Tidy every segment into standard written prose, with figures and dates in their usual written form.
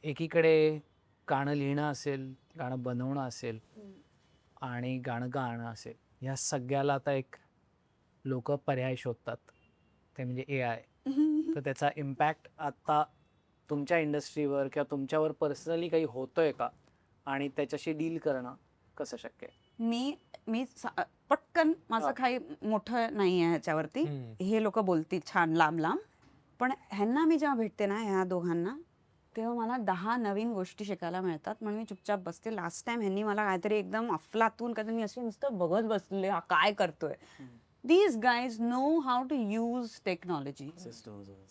एकीकडे गाणं लिहिणं असेल, गाणं बनवणं असेल आणि गाणं गाणं असेल, ह्या सगळ्याला आता एक लोक पर्याय शोधतात, ते म्हणजे AI. तर त्याचा इम्पॅक्ट आता तुमच्या इंडस्ट्रीवर किंवा तुमच्यावर पर्सनली काही होतोय का, आणि त्याच्याशी डील करणं कसं शक्य आहे? मी मी पटकन माझं हा. काही मोठं नाही आहे ह्याच्यावरती. हे लोक बोलतील छान लांब लांब, पण ह्यांना मी जेव्हा भेटते ना, ह्या दोघांना, तेव्हा मला 10 नवीन गोष्टी शिकायला मिळतात. म्हणून मी चुपचाप बसते. लास्ट टाइम ह्यांनी मला काहीतरी एकदम अफलातून काहीतरी, मी अशी नुसतं बघत बसले हा काय करतोय. These guys know how to use technology,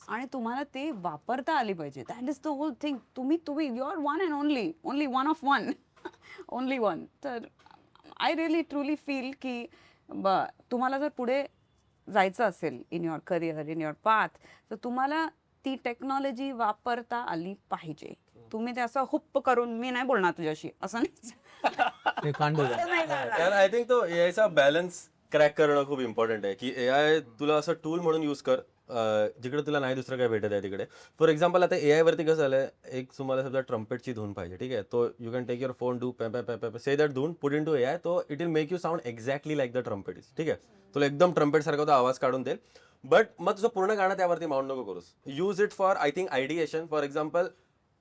आणि तुम्हाला ते वापरता आली पाहिजे. That is the whole thing. तुम्ही you are one and only one of one, only one. तर आय रिअली ट्रुली फील की तुम्हाला जर पुढे जायचं असेल in your career, in your path, तर तुम्हाला ती टेक्नॉलॉजी वापरता आली पाहिजे. तुम्ही ते असं हुप्प करून मी नाही बोलणार तुझ्याशी असं नाही. कारण आय थिंक तो एआयचा बॅलन्स क्रॅक करणं खूप इम्पॉर्टंट आहे. की एआय तुला असं टूल म्हणून यूज कर, जिकडे तुला नाही दुसरं काय भेटत आहे तिकडे. फॉर एक्झाम्पल आता एआय वरती कसं झालंय, एक तुम्हाला समजा ट्रम्पेटची धून पाहिजे, ठीक आहे, तो you can take your phone, do say that धून, पुट इन टू एआय, तो it will make you sound exactly like the trumpet is. ठीक आहे, तुला एकदम ट्रम्पेट सारखा तो आवाज काढून देईल. बट मग तुझं पूर्ण गाणं त्यावरती माउंट नको करूस. Use it for I think ideation. For example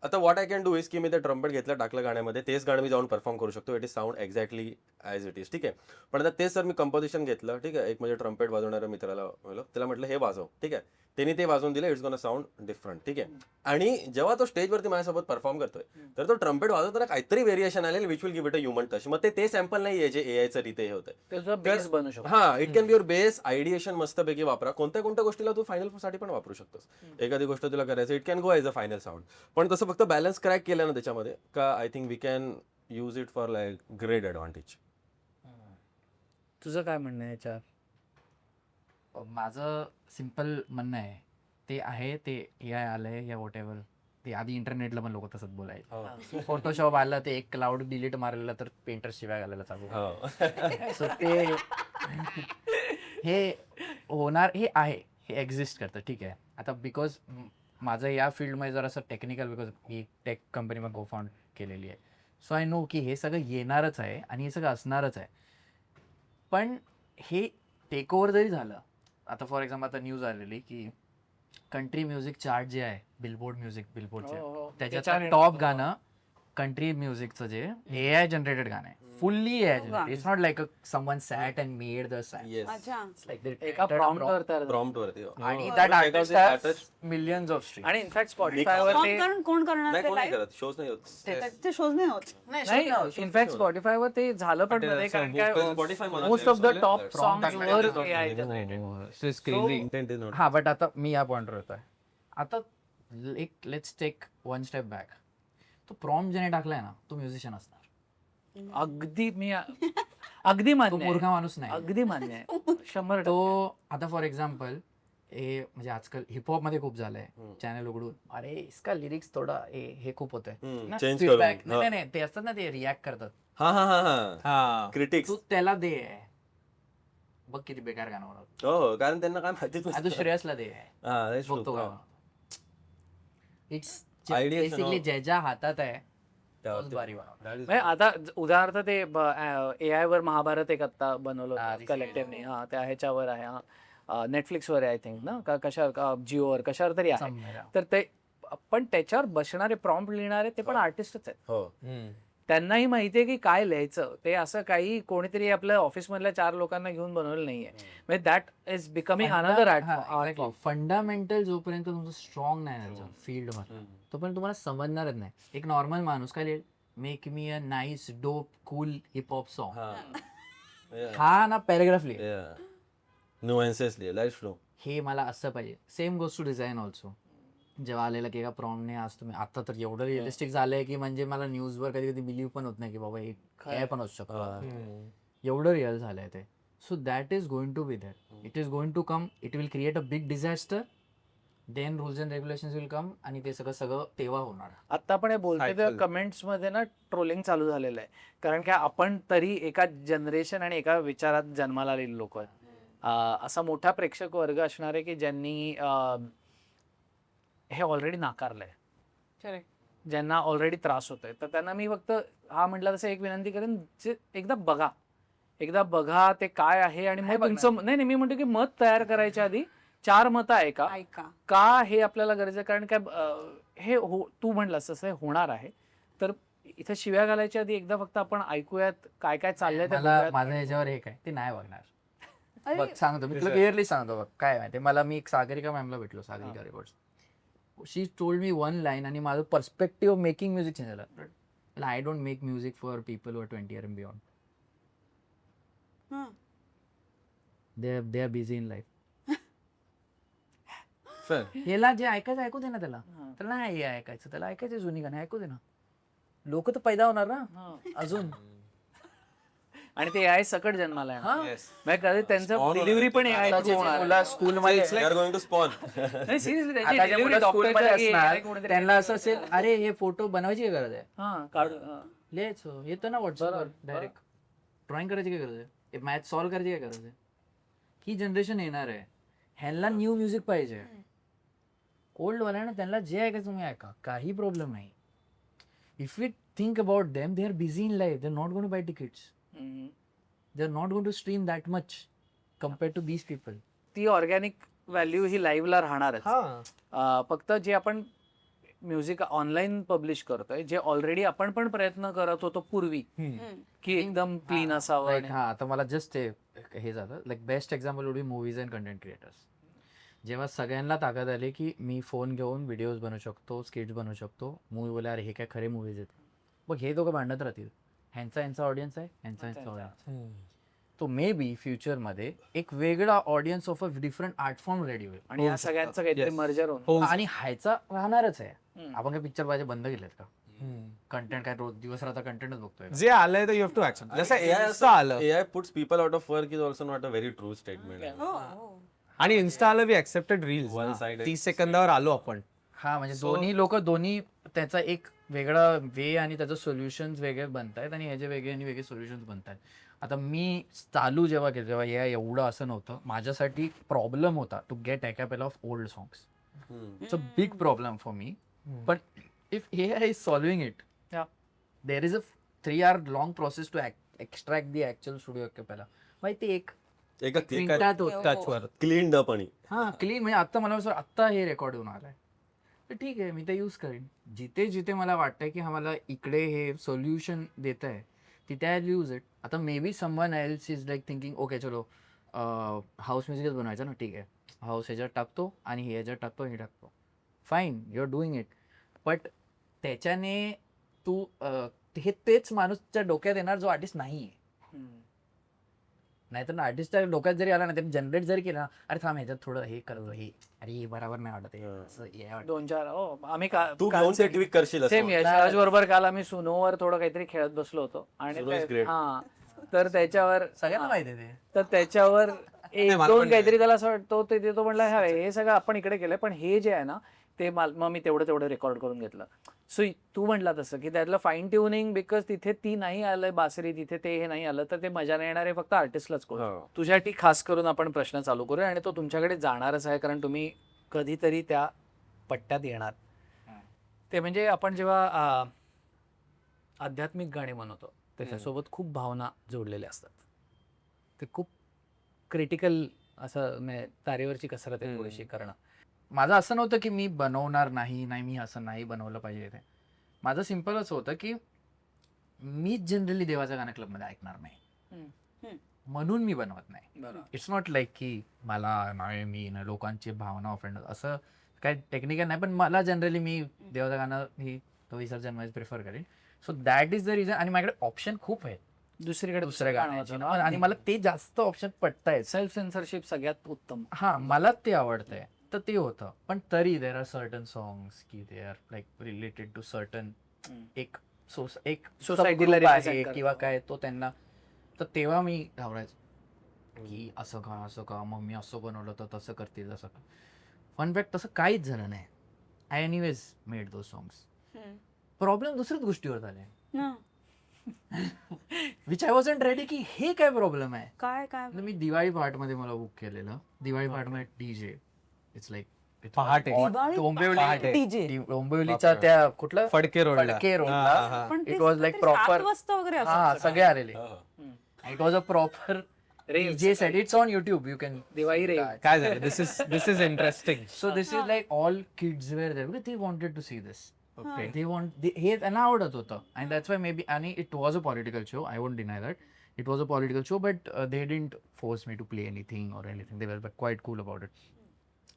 आता what I can do is की मी ते ट्रम्पेट घेतलं, टाकलं गाण्यामध्ये, तेच गाणं मी जाऊन परफॉर्म करू शकतो. It is sound exactly as it is. ठीक आहे, पण आता तेच सर मी कंपोजिशन घेतलं, ठीक आहे, एक म्हणजे ट्रम्पेट वाजवणाऱ्या मित्राला बोललो, त्याला म्हटलं हे वाजव, ठीक आहे, त्यांनी ते वाजवून दिलं, इट्स गोना साऊंड डिफरंट. ठीक आहे, आणि जेव्हा तो स्टेजवरती माझ्यासोबत परफॉर्म करतोय, तर तो ट्रम्पेट वाजवताना काहीतरी व्हेरिएशन आले, which will give it a human touch. मग ते सॅम्पल नाही आहे जे एआयचं रिते हे होतं. त्याचा बेस बनू शकतो. हा, it can be your base. Ideation मस्तपैकी वापरा. कोणत्या गोष्टीला तू फायनल साठी पण वापरू शकतोस. एखादी गोष्ट तुला करायचं, it can go as a final sound. पण तसं फक्त बॅलन्स क्रॅक केलं ना त्याच्यामध्ये, का I think we can use it for like great advantage. तुझं काय म्हणणं आहे याच्यावर? माझं सिम्पल म्हणणं आहे, ते आहे ते AI आलंय या वॉट एव्हर, ते आधी इंटरनेटला पण लोक तसंच बोलायचे. फोटोशॉप आलं ते एक क्लाउड डिलीट मारलेलं तर पेंटर शिवाय घालायला चालू. सो ते हे होणार, हे आहे, हे एक्झिस्ट करतं. ठीक आहे, आता बिकॉज माझं या फील्डमध्ये जरासं technical, because me tech company को फाउंड केलेली आहे. सो आय नो की हे सगळं येणारच आहे आणि हे सगळं असणारच आहे. पण हे टेक ओव्हर जरी झालं, आता फॉर एक्झाम्पल आता न्यूज आलेली की कंट्री म्युझिक चार्ट जे आहे, बिलबोर्डचे, त्याच्यात टॉप गाणं कंट्री म्युझिकचं जे AI जनरेटेड गाणं आहे, fully AI generated. It's not like someone sat and made the song. अच्छा, एका प्रॉम्प्टवर तयार झालं. प्रॉम्प्ट वरती. आणि that artist has millions of stream. आणि इनफॅक्ट स्पॉटिफायवर ते कोण करणार नाही, ते कोण नाही live? करत, शोज नाही होत. ते शोज नाही होत. नाही, इनफॅक्ट स्पॉटिफायवर ते झालं पण मध्ये, कारण काय Spotify मध्ये most of the top From songs that वर content AI is not generated. Intent is not. हा, बट आता मी या पॉइंटवर येतोय. आता let's take one step back. तो प्रॉम्प्ट ज्याने टाकलाय ना, तो म्युझिशियन असणार. अगदी अगदी तो मान्य आहे. मूर्ख माणूस नाही. अगदी मान्य आहे, 100%. तो आता फॉर एक्झाम्पल हे म्हणजे आजकाल हिपहॉप मध्ये खूप झालंय, चॅनल उघडून अरे इसका लिरिक्स थोडा हे खूप होतंय ना, change feedback. करून. नाही नाही, ते असतात ना, ते रिॲक्ट करतात. हा क्रिटिक्स. तू त्याला दे, बघ किती बेकार गाणं बनवतो. हो, कारण त्यांना काय माहिती. तू श्रेयसला दे, बघतो का. इट्स Ideation, बेसिकली हो. ज्याच्या हातात आहे तोच भारी बनवतो. म्हणजे आता उदाहरणार्थ ते AI वर महाभारत एक आता हा, बनवलं recently. कलेक्टिव्हने. हा, त्या ह्याच्यावर आहे, नेटफ्लिक्सवर आहे आय थिंक ना, का कशावर, जिओवर, कशावर तरी आहे. समजा. तर ते पण त्याच्यावर बसणारे प्रॉम्प्ट लिहिणारे ते पण आर्टिस्टच आहेत. हो. त्यांनाही माहितीये की काय लिहायचं. ते असं काही कोणीतरी आपल्या ऑफिसमधल्या 4 लोकांना घेऊन बनवलं नाहीये. म्हणजे that is becoming another art. Fundamental जोपर्यंत तुमचं स्ट्रॉंग नाही ना फील्डवर, तोपर्यंत तुम्हाला समजणारच नाही. एक नॉर्मल माणूस काय लिहिल, make me a nice dope cool hip hop song, हा ना पॅराग्राफ लिहिल, नुएन्सेस लाईफ फ्लो. हे मला असं पाहिजे. सेम गोष्ट टू डिझाईन ऑल्सो. जेव्हा आलेलं की एका प्रॉम्प्टने आज तुम्ही आता तर एवढं रिअलिस्टिक झालंय की म्हणजे मला न्यूजवर कधी कधी बिलीव्ह पण होत नाही की बाबा हे काय पण असू शकतं, एवढं रिअल झालंय ते. So that is going to be there. It is going to come. It will create a big disaster. Then rules and regulations will come आणि ते सगळं तेव्हा होणार. आता आपण हे बोलतोय तर कमेंट्स मध्ये ना ट्रोलिंग चालू झालेलं आहे. कारण की आपण तरी एका जनरेशन आणि एका विचारात जन्माला आलेले लोक आहेत. असा मोठा प्रेक्षक वर्ग असणारे की ज्यांनी हे ऑलरेडी नाकारलंय. ज्यांना ऑलरेडी त्रास होतोय, तर त्यांना मी फक्त हा म्हटलं तसं एक विनंती करेन, जे एकदा बघा ते काय आहे, आणि नाही मग तुमचं नाही मी म्हणतो की मत तयार करायच्या आधी 4 मतं ऐका ऐका. का हे आपल्याला गरजेचं आहे. कारण काय हे तू म्हणलास तसं हे होणार आहे, तर इथं शिव्या घालायच्या आधी एकदा फक्त आपण ऐकूयात काय काय चाललंय ते मला बघूयात. माझं ह्याच्यावर हे काय ते नाही बघणार. अरे, बघ सांगतो मी तुला क्लिअरली सांगतो. बघ काय माहिती मला, मी एक सागरिका मॅमला भेटलो, Sagarika records. She told me one line आणि माझं perspective of making music change झालं. I don't make music for people who are 20 years and beyond. हं. They are busy in life. Fair. याला जे ऐकायचं ऐकू दे ना त्याला. हां. त्याला नाही हे ऐकायचं, त्याला ऐकायचं जुनी गाणी ऐकू दे ना. लोक तर पैदा होणार ना हां. अजून. आणि ते AI सकट जन्माला येणार. हा. म्हणजे कधी त्यांचं Spawn डिलिव्हरी पण AI आताचे through जे होणार आहे. मुलं स्कूलमध्ये They are going to spawn. नाही सिरियसली त्यांची आता जे डिलिव्हरी मुलं स्कूलमध्ये असणार डॉक्टर त्यांना असं असेल, अरे हे फोटो बनवायची काय गरज आहे, हा काढू हा. लिहायचं येतं ना व्हॉट्सअपवर डायरेक्ट. ड्रॉइंग करायची काय गरज आहे, मॅथ सॉल्व्ह करायची काय गरज आहे. ही जनरेशन येणार आहे, ह्यांना न्यू म्युझिक पाहिजे. ओल्ड वाल्यांना त्यांना जे ऐकायचं तुम्ही ऐका, काही प्रॉब्लेम नाही. If we think about them, they are busy in life, they are not going to buy tickets, hmm. They are not going to stream that much compared to these people. ती organic value ही लाईव्हला राहणारच. फक्त जे आपण music online publish करतोय, जे already आपण पण प्रयत्न करत होतो पूर्वी की एकदम क्लीन असावं लाईक आणि- हा आता मला जस्ट ते हे झालं. Like best example would be movies and content creators. जेव्हा सगळ्यांना ताकद आली की मी फोन घेऊन व्हिडिओज बनवू शकतो, स्किट्स बनवू शकतो, मूवी बोला अरे हे काय खरे मूवीज आहेत. मग हे दोघं भांडत राहतील, ह्यांचा ऑडियन्स आहे, ह्यांचा ऑडियन्स. तो मे बी फ्युचरमध्ये एक वेगळा audience of a different art form ready होईल. आणि या सगळ्यांचं काहीतरी मर्जर होऊन हो. आणि ह्याचा राहणारच आहे. हम्म. आपण काय पिक्चर पाहिजे बंद केलेत का? कंटेंट काय रोज दिवस राहता कंटेंटच बघतोय का? जे आलंय तर यू हॅव टू ऍक्सेप्ट. जसं इन्स्टा आलं AI puts people out of work is also not a very true statement. हो. आणि इन्स्टा आलं, वी ऍक्सेप्टेड रील्स. One-sided. 30 सेकंदावर आलो आपण. हा म्हणजे दोन्ही लोक दोन्ही त्याचा एक वेगळा वे आणि त्याचं सोल्युशन्स वेगळे बनतायत आणि ह्याचे वेगळे आणि वेगळे सोल्युशन्स बनतायत. आता मी चालू जेव्हा केलं तेव्हा या एवढं असं नव्हतं. माझ्यासाठी प्रॉब्लेम होता to get a cappella of old songs. It's a big problem for me. पण if AI is solving it, Yeah. there is a 3 hour long process to extract the actual studio acapella. माहिती एक एका मिनिटात होतं. टचवर. Clean up आणि हा clean म्हणजे आता मला असं आत्ता हे रेकॉर्ड होऊन आलंय तर ठीक आहे मी ते यूज करेन. जिथे जिथे मला वाटतंय की हा मला इकडे हे सोल्युशन देत आहे तिथे आय यूज इट. आता maybe someone else is like thinking okay चलो हाऊस म्युझिकच बनवायचं ना, ठीक आहे हाऊस ह्याच्यात टाकतो आणि हे ह्याच्यात टाकतो हे टाकतो, fine you are doing it. But त्याच्याने तू तेच माणूसच्या डोक्यात येणार जो आर्टिस्ट नाही आहे. नाहीतर आर्टिस्टच्या डोक्यात जरी आला ना त्यांनी जनरेट जरी केला ना, अरे थांब ह्याच्यात थोडं हे करतो, हे अरे हे बरोबर नाही वाटत, हे असं हे वाटतं. 2-4 आम्ही तू घेऊन ते ट्विक करशील असं सेम यशराज बरोबर काल आम्ही सुनोवर थोडं काहीतरी खेळत बसलो होतो आणि Suno is ते- great. हा तर त्याच्यावर सगळ्यांना माहिती आहे ते. तर त्याच्यावर एक मला दोन पण काहीतरी त्याला असं वाटतं ते देतो म्हणलं हे सगळं आपण इकडे केलंय पण हे जे आहे ना ते मग मी तेवढं रेकॉर्ड करून घेतलं. सो तू म्हटला तसं की त्यातलं फाईन ट्युनिंग बिकॉज तिथे ती नाही आलंय बासरी, तिथे ते हे नाही आलं तर ते मजा नाही येणार आहे, फक्त आर्टिस्टलाच करू. हो. तुझ्यासाठी खास करून आपण प्रश्न चालू करूया आणि तो तुमच्याकडे जाणारच आहे कारण तुम्ही कधीतरी त्या पट्ट्यात येणार. ते म्हणजे आपण जेव्हा आध्यात्मिक गाणी म्हणतो त्याच्यासोबत खूप भावना जोडलेल्या असतात. ते खूप क्रिटिकल असं म्हणजे तारेवरची कसरत आहे थोडीशी करणं. माझं असं नव्हतं की मी बनवणार नाही मी असं नाही बनवलं पाहिजे. ते माझं सिम्पलच होतं की मीच जनरली देवाच्या गाणं क्लबमध्ये ऐकणार नाही म्हणून मी बनवत नाही. इट्स नॉट लाईक की मला नाही मी ना लोकांची भावना ऑफेंड असं काय टेक्निकल नाही, पण मला जनरली मी देवाचं गाणं ही तो विसर्जन मध्ये प्रिफर करेन. So that is the reason. आणि माझ्याकडे ऑप्शन खूप आहेत दुसऱ्या दुसऱ्या गाण्याचे आणि मला ते जास्त ऑप्शन पटतायत. सेल्फ सेन्सरशिप सगळ्यात उत्तम. हा मला ते आवडतंय तर ते होतं. पण तरी देर आर सर्टन सॉंग्स की they are like related to certain एक Society ला subgroup represent आहे करतात. किंवा काय तो त्यांना. तर तेव्हा मी घाबरायचो की असं का मग मी असं बनवलं तर तसं करतील तसं का. फन फॅक्ट तसं काहीच झालं नाही. आय एनिवेज मेड दो सॉंग्स. प्रॉब्लेम दुसऱ्याच गोष्टीवर झाले विच आय वॉजंट रेडी की हे काय प्रॉब्लेम आहे. काय काय मी दिवाळी पार्टमध्ये मला बुक केलेलं. दिवाळी पार्टमध्ये DJ. इट्स लाईक पहाटे. दिवाळी डोंबिवली DJ. डोंबिवलीच्या त्या कुठलं फडके रोडला. फडके हा, रोडला हा. पण It ते was like काहीतरी 7 proper- वाजता वगैरे हा असायचं. सगळे आलेले हा, हा. It was a proper DJ set. It's on YouTube. You can. Diwali रे काय झालं this is interesting. So this is like all kids were there because they wanted to see this. Okay. They want. हे त्यांना आवडत होतं and that's why maybe आणि it was a political show. I won't deny that. It was a political show, but they didn't force me to play anything or anything. They were quite cool about it.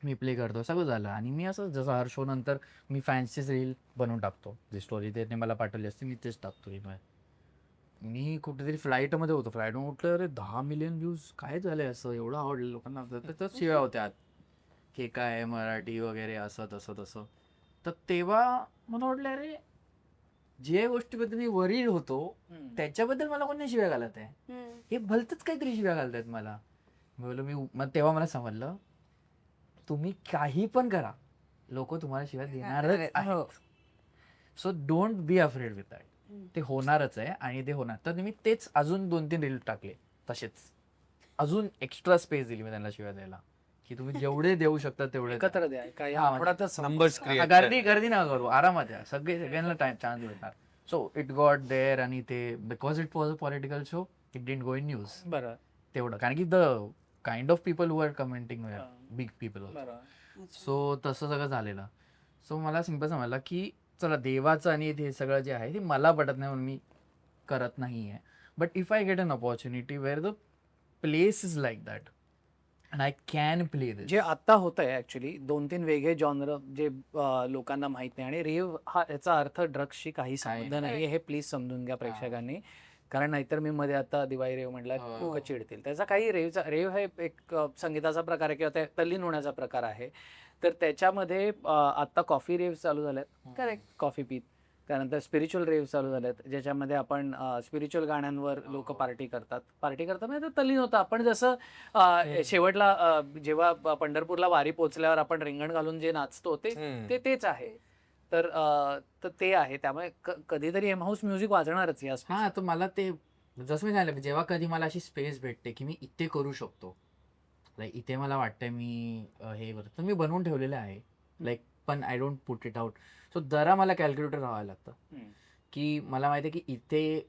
Me play करतो सगळं झालं आणि मी असं जसं हर show नंतर मी फॅन्सचीच reel बनवून टाकतो. जी story त्याने मला पाठवली असते मी तेच टाकतो. मी कुठेतरी फ्लाईटमध्ये होतो. फ्लाईटमध्ये उठलं अरे 10 मिलियन व्ह्यूज काय झाले असं एवढं आवडलं लोकांना. तर शिव्या होत्या आत की काय मराठी वगैरे असं तसं तसं. तर तेव्हा मला वाटलं अरे जे गोष्टीबद्दल मी वरीड होतो त्याच्याबद्दल मला कोणी शिव्या घालत आहे. हे भलतंच काहीतरी शिव्या घालतायत मला. मग तेव्हा मला समजलं तुम्ही काही पण करा लोक तुम्हाला शिव्या देणारच हो. आहेत. So don't be afraid with that. ते होणारच आहे आणि ते होणार. तर मी तेच अजून 2-3 रील टाकले तसेच. अजून एक्स्ट्रा स्पेस दिली मी त्यांना शिव्या द्यायला की तुम्ही जेवढे देऊ शकता तेवढे द्या. एकत्र द्या काय हा, आठवड्यातच नंबर्स हा, गर्दी नका करू आरामात द्या. सगळ्यांना चान्स भेटणार. सो इट गॉट देअर आणि ते because it was a political show it didn't go in news. बरं तेवढं कारण की the kind of people who are commenting big people. बरं सो तसं सगळं झालेलं. सो मला सिम्पल समजलं की चला देवाचं आणि ते सगळं जे आहे ते मला पटत नाही म्हणून मी करत नाही आहे. But if I get an opportunity where the place is like that and I can play this. जे आता होत आहे ऍक्च्युली 2-3 वेगळे जॉनर जे लोकांना माहित नाही आणि रेव हा याचा अर्थ ड्रग्सशी काही संबंध नाही हे प्लीज समजून घ्या प्रेक्षकांनी. कारण नाहीतर मी मध्ये आता दिवाळी रेव म्हटलं लोक चिडतील. त्याचा काही रेव हे एक संगीताचा प्रकार आहे किंवा त्या तल्लीन होण्याचा प्रकार आहे. तर त्याच्यामध्ये आता कॉफी रेव चालू झाल्यात. करेक्ट. कॉफी पीत. त्यानंतर स्पिरिच्युअल रेव चालू झाल्यात ज्याच्यामध्ये आपण स्पिरिच्युअल गाण्यांवर लोक पार्टी करतात म्हणजे तर तल्लीन होतं. आपण जसं शेवटला जेव्हा पंढरपूरला वारी पोचल्यावर आपण रिंगण घालून जे नाचतो तेच आहे. तर ते आहे. त्यामुळे कधीतरी एम हाऊस म्युझिक वाजणारच या हा तर मला ते जसं मी सांगितलं जेव्हा कधी मला अशी स्पेस भेटते की मी इथे करू शकतो लाईक इथे मला वाटतंय मी हे करतो तर मी बनवून ठेवलेलं आहे लाईक पण I don't put it out. So जरा मला कॅल्क्युलेटर राहावं लागतं की मला माहिती आहे की इथे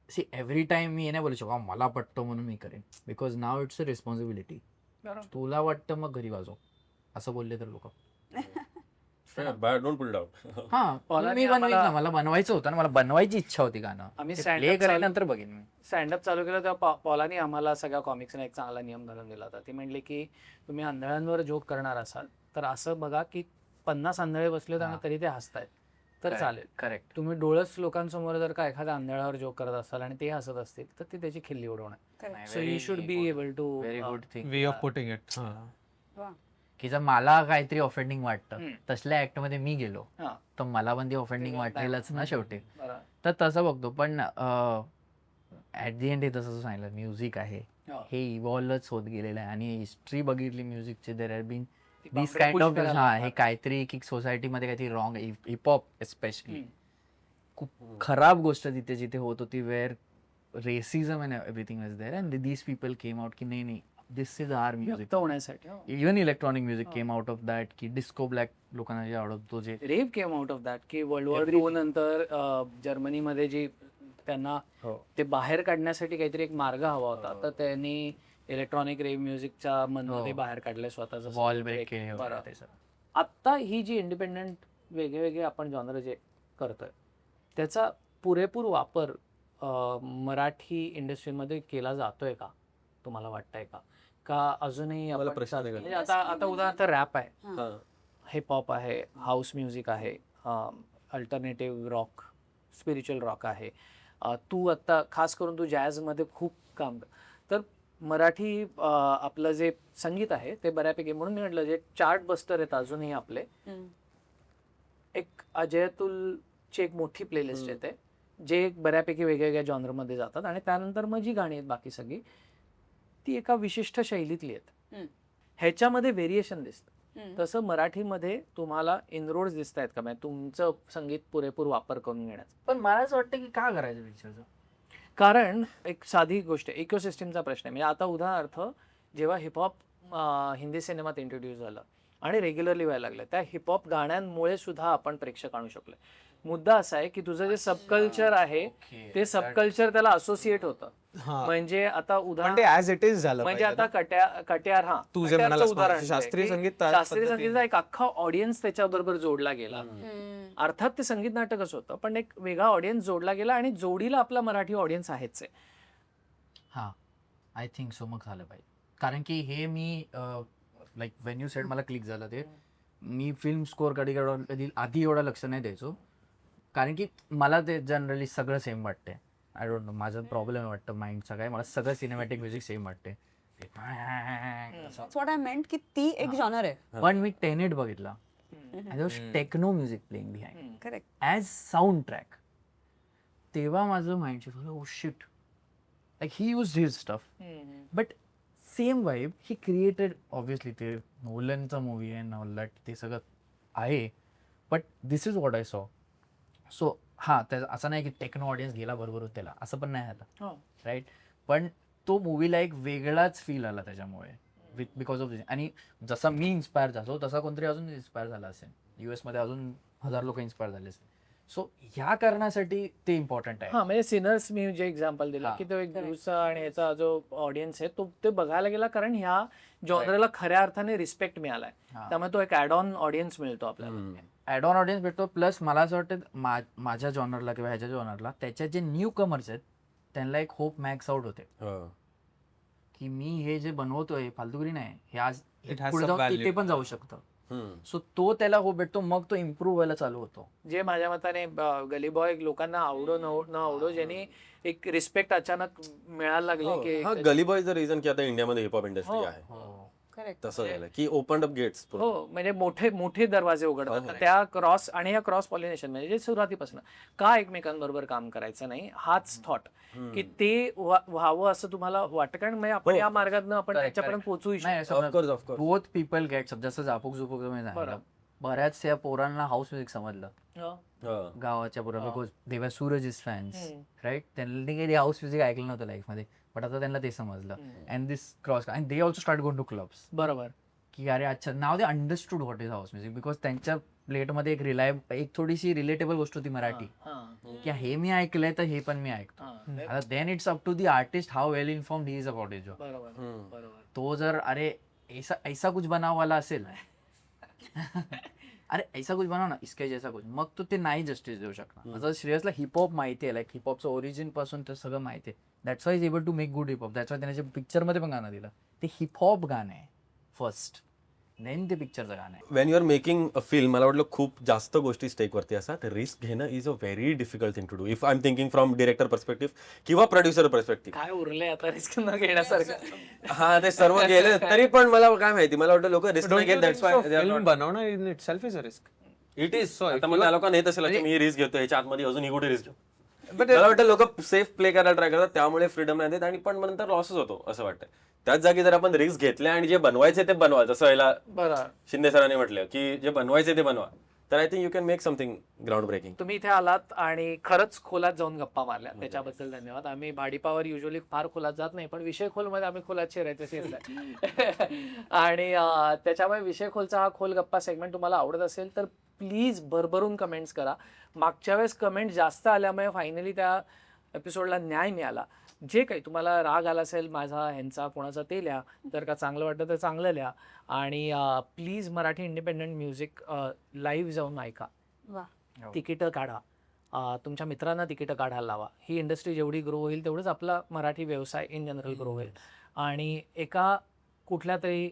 सी एव्हरी टाइम मी हे नाही बोलू शकतो मला पटतो म्हणून मी करेन because now it's a responsibility. तुला वाटतं मग घरी वाजव असं बोलले तर लोक Fair, but don't put it out. हा पॉलाने मी बनवेन आम्हाला- ना मला बनवायचं होतं ना मला बनवायची इच्छा होती गाणं. आम्ही प्ले stand-up केल्यानंतर बघेन मी. स्टँडअप चालू केलं तेव्हा पॉलानी आम्हाला सगळ्या कॉमिक्सने एक चांगला नियम घालून दिला होता. ती म्हणली की तुम्ही आंधळ्यांवर जोक करणार असाल तर असं बघा की 50 आंधळे बसले त्यांना तरी ते हसतायत तर चालेल. करेक्ट. तुम्ही डोळस लोकांसमोर जर का एखाद्या आंधळ्यावर जोक करत असाल आणि ते हसत असतील तर ती त्याची खिल्ली उडवणार. So you should be able to very good thing way of putting it. की जर मला काहीतरी ऑफेंडिंग वाटतं तसल्या ऍक्ट मध्ये मी गेलो हा. तर मला पण ती ऑफेंडिंग वाटेलच ना शेवटी. बरं. तर तसं बघतो पण ऍट दी एंड हे तसं सांगितलं म्युझिक आहे हो. हे इव्हॉल्वच होत गेलेलं आहे आणि हिस्ट्री बघितली म्युझिकची देर हॅव बीन ती दिस बापरे काइंड push ऑफ करायला हा लागतात. हे काहीतरी की सोसायटीमध्ये काहीतरी रॉंग हिपहॉप एस्पेशली खूप खराब गोष्ट तिथे जिथे होत होती where racism and everything was there and these people came out की नाही नाही दिस इज आर म्युझिक. व्यक्त होण्यासाठी हो. Even electronic music came out of that की डिस्को ब्लॅक लोकांना जे आवडतो जे रेव केम आउट ऑफ दॅट की वर्ल्ड वॉर II नंतर जर्मनीमध्ये जी त्यांना ते बाहेर काढण्यासाठी काहीतरी एक मार्ग हवा होता तर त्यांनी इलेक्ट्रॉनिक रेव म्युझिकच्या मधनं ते बाहेर काढले स्वतःच वॉल ब्रेक केले होते सर. आत्ता ही जी इंडिपेंडंट वेगळे आपण जॉनर जे करतोय त्याचा पुरेपूर वापर मराठी इंडस्ट्रीमध्ये केला जातोय का तुम्हाला वाटतंय का अजूनही मला आपण- प्रश्न आहे का? म्हणजे आता उदाहरणार्थ रॅप आहे, हा. हिप हॉप आहे, हाऊस म्युझिक आहे, अल्टरनेटिव्ह रॉक, स्पिरिच्युअल रॉक आहे. तू आत्ता खास करून तू जॅझमध्ये खूप काम तर मराठी आपलं जे संगीत आहे ते बऱ्यापैकी म्हणून मी म्हटलं जे चार्ट बस्टर आहेत अजूनही आपले. एक अजयतुलची एक मोठी प्लेलिस्ट येते जे बऱ्यापैकी वेगवेगळ्या जॉनरमध्ये जातात आणि त्यानंतर मग जी गाणी आहेत बाकी सगळी ती एका विशिष्ट शैलीतली आहेत. ह्याच्यामध्ये व्हेरिएशन दिसतं. तसं मराठीमध्ये तुम्हाला इनरोड्स दिसत आहेत का म्हणजे तुमचं संगीत पुरेपूर वापर करून घेण्याचं? पण मला असं वाटतं की का करायचं पिक्चरचं. कारण एक साधी गोष्ट आहे इकोसिस्टमचा प्रश्न आहे. म्हणजे आता उदाहरणार्थ जेव्हा हिपहॉप हिंदी सिनेमात इंट्रोड्यूस झालं आणि रेग्युलरली व्हायला लागलं. त्या हिपहॉप गाण्यांमुळे सुद्धा आपण प्रेक्षक आणू शकलोय. मुद्दा असा आहे की तुझं जे सबकल्चर आहे ते सबकल्चर त्याला असोसिएट होतं. हा. म्हणजे आता पण ते उदाहरण ऍज इट इज झालं म्हणजे पाहिजे आता ना. कट्यार हा तू जे कट्यारचं म्हणालास उदाहरण मगाशी, आहे शास्त्रीय की संगीत त्या शास्त्रीय पद्धतीने- संगीताचा एक अख्खा ऑडियन्स त्याच्याबरोबर जोडला गेला. अर्थात ते संगीत नाटकच होतं पण एक वेगळा ऑडियन्स जोडला गेला आणि जोडीला आपला मराठी ऑडियन्स आहेच आहे. हा आय थिंक सो मग झालं पाहिजे. कारण की हे मी लाईक वेन यू सेड मला क्लिक झालं ते. मी फिल्म स्कोअर कधी आधी एवढं लक्ष नाही द्यायचो कारण की मला ते जनरली सगळं सेम वाटते. आय डोंट नो माझा प्रॉब्लेम वाटतं माइंडचा काय, मला सगळं सिनेमॅटिक म्युझिक सेम वाटते. व्हॉट आय मेंट की ती एक जॉनर आहे. पण मी टेनेट बघितला, techno music playing behind correct. As soundtrack. तेव्हा माझं माइंड शिफ्ट झालं, oh shit, like he use his stuff but same vibe he created. Obviously ते नोलनचा मूवी आहे, नॉल ते सगळं आहे, but this is what I सॉ. सो हां, त्या असं नाही की टेक्नो ऑडियन्स गेला बरोबर त्याला, असं पण नाही आता, राईट. पण तो मूवीला एक वेगळाच फील आला त्याच्यामुळे बिकॉज ऑफ दिस. आणि जसा मी इन्स्पायर झालो तसा कोणतरी अजून इन्स्पायर झाला असेल. US मध्ये अजून 1000 लोक इन्स्पायर झाले असतील. सो ह्या कारणासाठी ते इम्पॉर्टंट आहे. हा म्हणजे सिनर्स मी जे एक्झाम्पल दिलं हा. की तो एक न्यूजचा आणि ह्याचा जो ऑडियन्स आहे तो ते बघायला गेला कारण ह्या जॉनरला खऱ्या अर्थाने रिस्पेक्ट मिळालाय. हा. त्यामुळे तो एक ऍड ऑन ऑडियन्स मिळतो आपल्याला. ॲड ऑन ऑडियन्स भेटतो. प्लस मला असं वाटतं माझ्या जॉनरला किंवा ह्याच्या जॉनरला त्याच्या जे न्यू कमर्स आहेत त्यांना एक होप मॅक्स आउट होते की मी हे जे बनवतोय फालतुगिरी नाही, हे आज It has पुढे some जाऊन value. तिथे पण जाऊ शकतं. सो तो त्याला होप भेटतो, मग तो इम्प्रूव्ह व्हायला चालू होतो. जे माझ्या मताने गली बॉय लोकांना आवडो न आवडो ज्यांनी एक रिस्पेक्ट अचानक मिळायला लागले की हा गली बॉय द रिझन की आता इंडियामध्ये हिपहॉप इंडस्ट्री हो. आहे. करेक्ट. तसं झालं की ओपन अप गेट्स. हो म्हणजे मोठे मोठे दरवाजे उघडतात. तर त्या क्रॉस आणि या क्रॉस पॉलिनेशन म्हणजे जे सुरुवातीपासून का एकमेकांबरोबर काम करायचं नाही हाच थॉट की ते व्हावं असं तुम्हाला वाटतं. कारण म्हणजे आपण या मार्गातनं आपण Correct, त्याच्यापर्यंत पोहोचू नाही of course of course. Both people get जसं झापूक झुपूक तुम्ही सांगितलं, बऱ्याच या पोरांना हाऊस म्युझिक समजलं गावाच्या पोरा, बिकॉज देवा सूरज इज फॅन्स, राईट. त्यांनी काही हाऊस म्युझिक ऐकलं नव्हतं लाईफमध्ये, बट आता त्यांना ते समजलं. And this cross and they also start going to clubs. बरोबर. की अरे अच्छा, now they understood what is house music, because त्यांच्या प्लेटमध्ये एक थोडीशी रिलेटेबल गोष्ट होती मराठी, की हे मी ऐकलंय तर हे पण मी ऐकतो. आता then it's up to the artist how well informed he is about is job. बरोबर. तो जर अरे ऐसा कुछ बनावाला असेल अरे ऐसा कुछ बनव ना इसके जैसा कुछ, मग तो ते नाही जस्टिस देऊ शकणार. आता श्रेयसला हिपहॉप माहिती आहे, लाईक हिपहॉपचं ओरिजिन पासून ते सगळं माहिती आहे. That's why is able to make good hip hop. That's why त्याच्या पिक्चरमध्ये पण गाणं दिलं. ते हिपहॉप गाणं आहे फर्स्ट, देन ते पिक्चरचं गाणं आहे. When you are making a film मला वाटलं खूप जास्त गोष्टी स्टेकवरती असतात. रिस्क घेणं is a very difficult thing to do if I am thinking from director perspective किंवा प्रोड्युसर पर्स्पेक्टिव्ह. काय उरलंय आता रिस्क न घेण्यासारखं. हा ते सर्व गेले तरी पण मला काय माहिती, मला वाटतं लोक रिस्क नाही घेत. दॅट्स वाय फिल्म बनवणं in it self is a risk. It is. आता मला त्या लोकांना येत असेल की मी रिस्क घेतो, ह्याच्या आतमध्ये अजून ही कुठे रिस्क घेऊ. मला वाटतं लोक सेफ प्ले करायला ट्राय करतात, त्यामुळे फ्रीडम नाही देत आणि पण नंतर लॉसच होतो असं वाटतं. त्याच जागी जर आपण रिस्क घेतल्या आणि जे बनवायचे ते बनवा, जसं याला बरं. शिंदे सरांनी म्हटलं की जे बनवायचे ते बनवा, तर I think you can make something groundbreaking. तुम्ही इथे आलात आणि खरंच खोलात जाऊन गप्पा मारल्या त्याच्याबद्दल धन्यवाद. आम्ही भाडीपावर युजली फार खोलात जात नाही, पण विषय खोलमध्ये आम्ही खोलात शिरायचं शिरलाय. आणि त्याच्यामुळे विषय खोलचा हा खोल गप्पा सेगमेंट तुम्हाला आवडत असेल तर प्लीज भरभरून कमेंट्स करा. मागच्या वेळेस कमेंट जास्त आल्यामुळे फायनली त्या एपिसोडला न्याय मिळाला. जे काही तुम्हाला राग आला असेल माझा ह्यांचा कोणाचा ते लिहा, जर का चांगलं वाटतं तर चांगलं लिहा. आणि please Marathi independent music live जाऊन ऐका, वा. तिकीटं काढा, तुमच्या मित्रांना तिकीटं काढायला लावा. ही इंडस्ट्री जेवढी ग्रो होईल तेवढंच आपला मराठी व्यवसाय इन जनरल ग्रो होईल. आणि एका कुठल्या तरी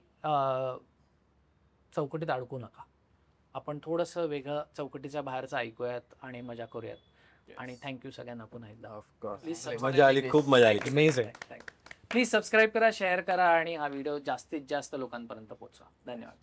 चौकटीत अडकू नका. आपण थोडंसं वेगळं चौकटीच्या बाहेरचं ऐकूयात आणि मजा करूयात. आणि थँक्यू सगळ्यांना पुन्हा एकदा. ऑफकोर्स मजा आली, खूप मजा आली. अमेझिंग. प्लीज सबस्क्राईब करा, शेअर करा आणि हा व्हिडिओ जास्तीत जास्त लोकांपर्यंत पोहोचवा. धन्यवाद.